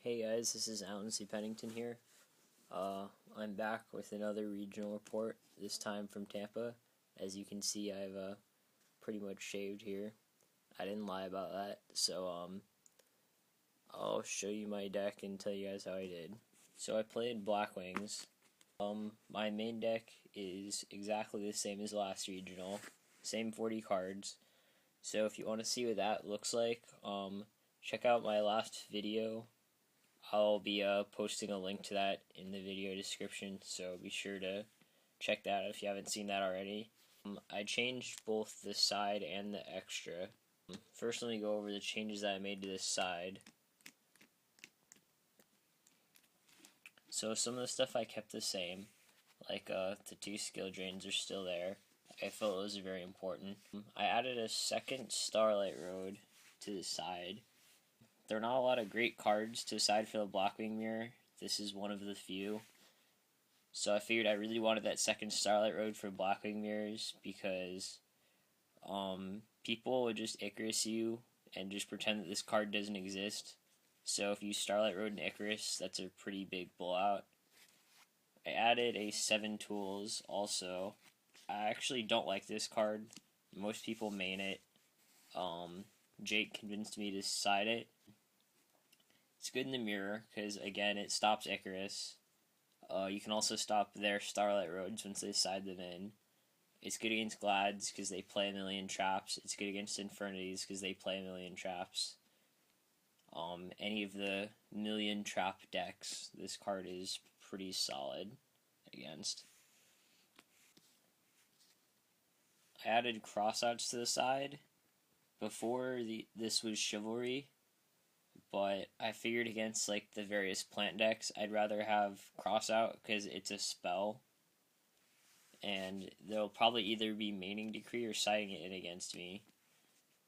Hey guys, this is Alan C. Pennington here. I'm back with another regional report, this time from Tampa. As you can see, I've pretty much shaved here. I didn't lie about that, so I'll show you my deck and tell you guys how I did. So I played Blackwings. My main deck is exactly the same as last regional, same 40 cards. So if you want to see what that looks like, check out my last video. I'll be posting a link to that in the video description, so be sure to check that out if you haven't seen that already. I changed both the side and the extra. First, let me go over the changes that I made to this side. So some of the stuff I kept the same, like the 2 skill drains are still there. I felt those are very important. I added a second Starlight Road to the side. There are not a lot of great cards to the side for the Blackwing mirror. This is one of the few. So I figured I really wanted that second Starlight Road for Blackwing mirrors because people would just Icarus you and just pretend that this card doesn't exist. So if you Starlight Road and Icarus, that's a pretty big blowout. I added a 7 tools also. I actually don't like this card. Most people main it. Jake convinced me to side it. It's good in the mirror because, again, it stops Icarus. You can also stop their Starlight Roads once they side them in. It's good against Glads because they play a million traps. It's good against Infernities because they play a million traps. Any of the million trap decks, this card is pretty solid against. I added crossouts to the side. Before this was Chivalry, but I figured against like the various plant decks, I'd rather have Crossout because it's a spell, and they'll probably either be maining Decree or siding it in against me.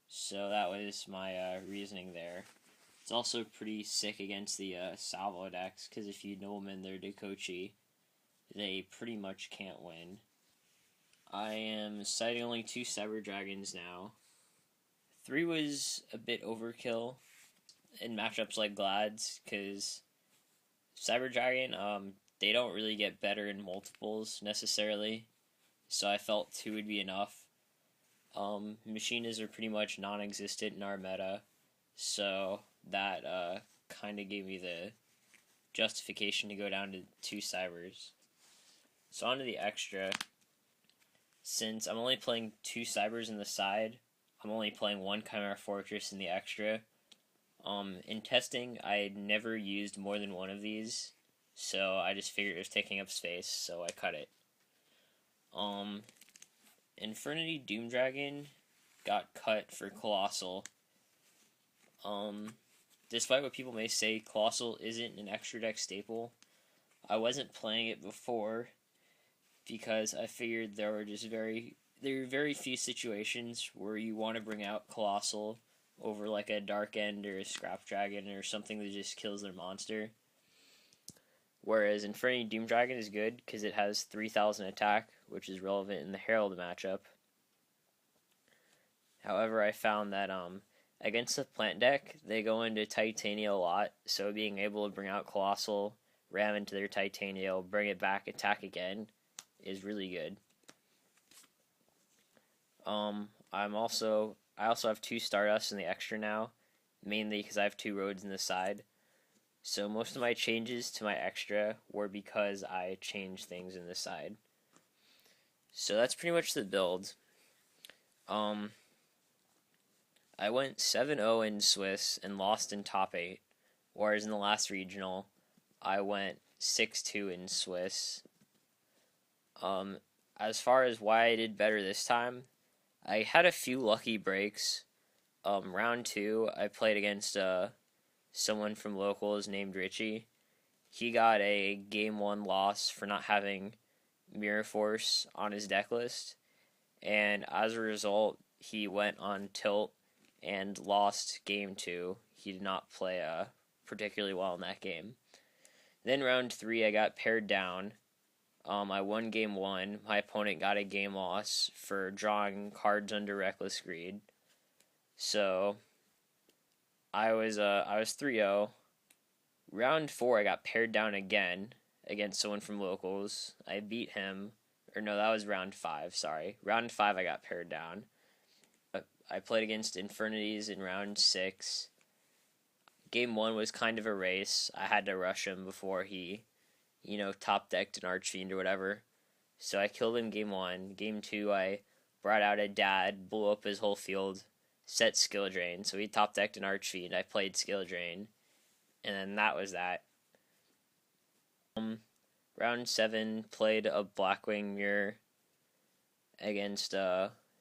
So that was my reasoning there. It's also pretty sick against the Salvo decks because if you Nobleman their Dekochi, they pretty much can't win. I am siding only 2 Cyber Dragons now. 3 was a bit overkill in matchups like Glads, because Cyber Dragon, they don't really get better in multiples necessarily, so I felt 2 would be enough. Machinas are pretty much non-existent in our meta, so that kind of gave me the justification to go down to 2 Cybers. So on to the extra. Since I'm only playing 2 Cybers in the side, I'm only playing 1 Chimera Fortress in the extra. In testing, I never used more than 1 of these, so I just figured it was taking up space, so I cut it. Infernity Doom Dragon got cut for Colossal. Despite what people may say, Colossal isn't an extra deck staple. I wasn't playing it before because I figured there were very few situations where you want to bring out Colossal over like a Dark End or a Scrap Dragon or something that just kills their monster. Whereas Infernity Doom Dragon is good because it has 3000 attack, which is relevant in the Herald matchup. However, I found that against the plant deck, they go into Titania a lot, so being able to bring out Colossal, ram into their Titania, bring it back, attack again, is really good. I also have 2 Stardust in the extra now, mainly because I have 2 roads in the side. So most of my changes to my extra were because I changed things in the side. So that's pretty much the build. I went 7-0 in Swiss and lost in top 8, whereas in the last regional, I went 6-2 in Swiss. As far as why I did better this time, I had a few lucky breaks. Round 2, I played against someone from locals named Richie. He got a game 1 loss for not having Mirror Force on his deck list, and as a result, he went on tilt and lost game 2. He did not play particularly well in that game. Then round 3, I got paired down. I won game 1. My opponent got a game loss for drawing cards under Reckless Greed. So I was 3-0 Round 4, I got paired down again against someone from locals. I beat him. Or no, that was round 5, sorry. Round 5, I got paired down. I played against Infernities in round 6. Game 1 was kind of a race. I had to rush him before he, top decked an Archfiend or whatever. So I killed him game 1. Game 2, I brought out a dad, blew up his whole field, set skill drain. So he top decked an Archfiend. I played skill drain. And then that was that. Round 7, played a Blackwing mirror against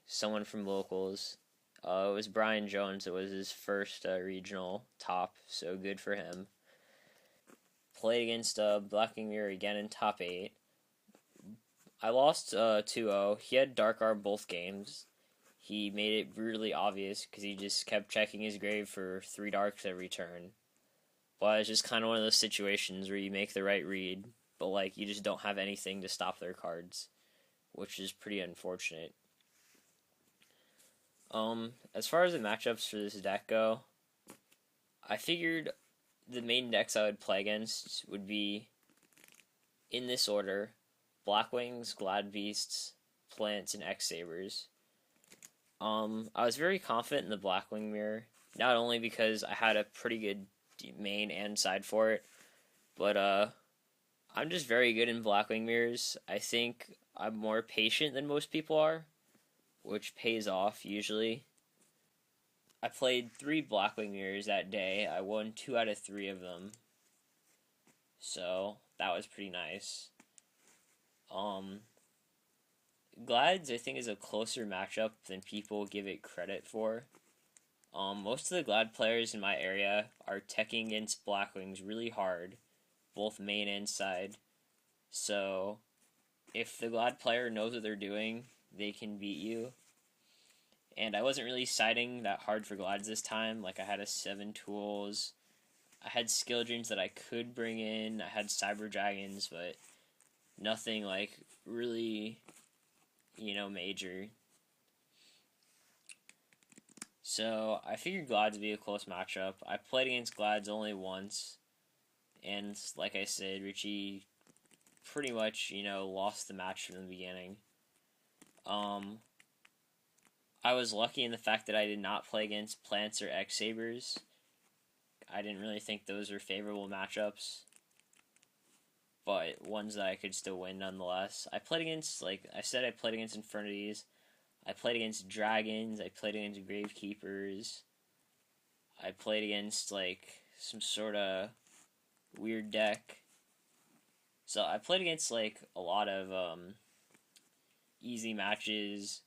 someone from locals. It was Brian Jones. It was his first regional top, so good for him. Played against Blackwing mirror again in top 8. I lost 2-0. He had Dark Arm both games. He made it brutally obvious because he just kept checking his grave for 3 darks every turn. But it's just kind of one of those situations where you make the right read, but you just don't have anything to stop their cards, which is pretty unfortunate. As far as the matchups for this deck go, I figured the main decks I would play against would be, in this order, Blackwings, Glad Beasts, Plants, and X-Sabers. I was very confident in the Blackwing mirror, not only because I had a pretty good main and side for it, but I'm just very good in Blackwing mirrors. I think I'm more patient than most people are, which pays off usually. I played 3 Blackwing mirrors that day. I won 2 out of 3 of them, so that was pretty nice. Glads, I think, is a closer matchup than people give it credit for. Most of the Glad players in my area are teching against Blackwings really hard, both main and side. So, if the Glad player knows what they're doing, they can beat you. And I wasn't really siding that hard for Glads this time. I had a 7 tools. I had skill dreams that I could bring in. I had Cyber Dragons, but nothing really, major. So I figured Glads would be a close matchup. I played against Glads only once, and like I said, Richie pretty much, lost the match from the beginning. I was lucky in the fact that I did not play against Plants or X-Sabers. I didn't really think those were favorable matchups, but ones that I could still win nonetheless. I played against, I said, I played against Infernities. I played against Dragons. I played against Gravekeepers. I played against, some sort of weird deck. So I played against, a lot of easy matches.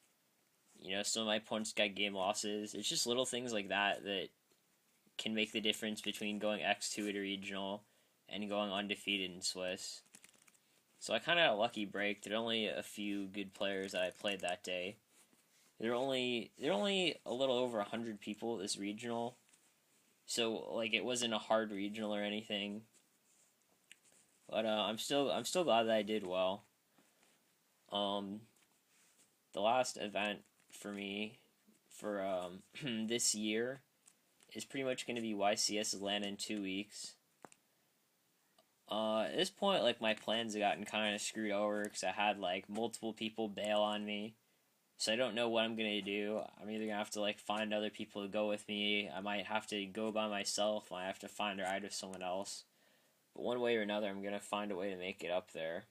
Some of my opponents got game losses. It's just little things like that that can make the difference between going X2 at a regional and going undefeated in Swiss. So I kind of got a lucky break. There were only a few good players that I played that day. There were only a little over 100 people at this regional, so it wasn't a hard regional or anything. But I'm still glad that I did well. The last event for me for this year is pretty much going to be YCS Atlanta in 2 weeks. At this point, my plans have gotten kind of screwed over because I had multiple people bail on me. So I don't know what I'm going to do. I'm either going to have to find other people to go with me. I might have to go by myself. I have to find a ride with someone else. But one way or another, I'm going to find a way to make it up there.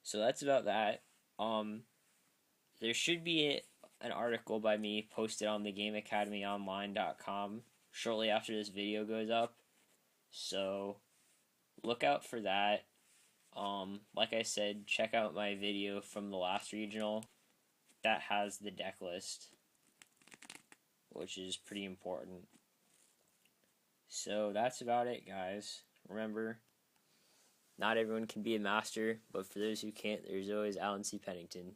So that's about that. There should be an article by me posted on the GameAcademyOnline.com shortly after this video goes up. So look out for that. Like I said, check out my video from the last regional. That has the deck list, which is pretty important. So that's about it, guys. Remember, not everyone can be a master, but for those who can't, there's always Alan C. Pennington.